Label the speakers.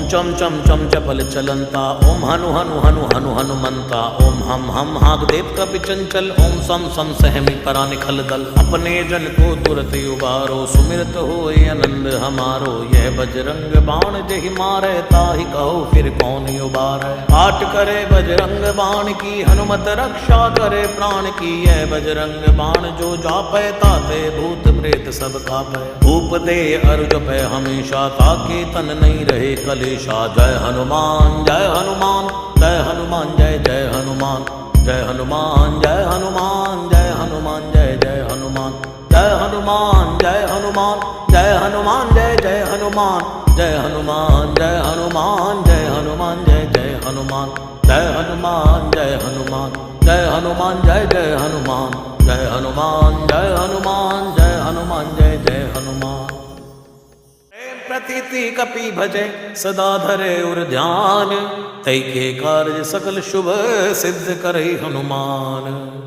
Speaker 1: चम चम चम चपल चलंता, ओम हनु हनु हनु हनु हनुमंता, ओम हम हागदेव कपि चंचल, ओम सम सम सहमी परा निखल दल। अपने जन को तुरत उबारो, सुमिरत होए आनंद हमारो। यह बजरंग बाण जहि मारे, ताहि कहो फिर कौन उबारे। पाठ करे बजरंग बाण की, हनुमत रक्षा करे प्राण की। यह बजरंग बाण जो जापै, ताते भूत प्रेत सब कापै। धूप दे अरु जपै हमेशा, ताके तन नहीं रहे कलेशा। जय हनुमान जय हनुमान, जय हनुमान जय जय हनुमान। जय हनुमान जय हनुमान, जय हनुमान जय जय हनुमान। जय हनुमान जय हनुमान, जय हनुमान जय जय हनुमान। जय हनुमान जय हनुमान, जय हनुमान जय जय हनुमान। जय हनुमान जय हनुमान, जय हनुमान जय जय हनुमान। जय हनुमान जय हनुमान, जय हनुमान जय जय हनुमान। प्रतीति कपि भजे सदा धरे उर ध्यान, तै के कार्य सकल शुभ सिद्ध करे हनुमान।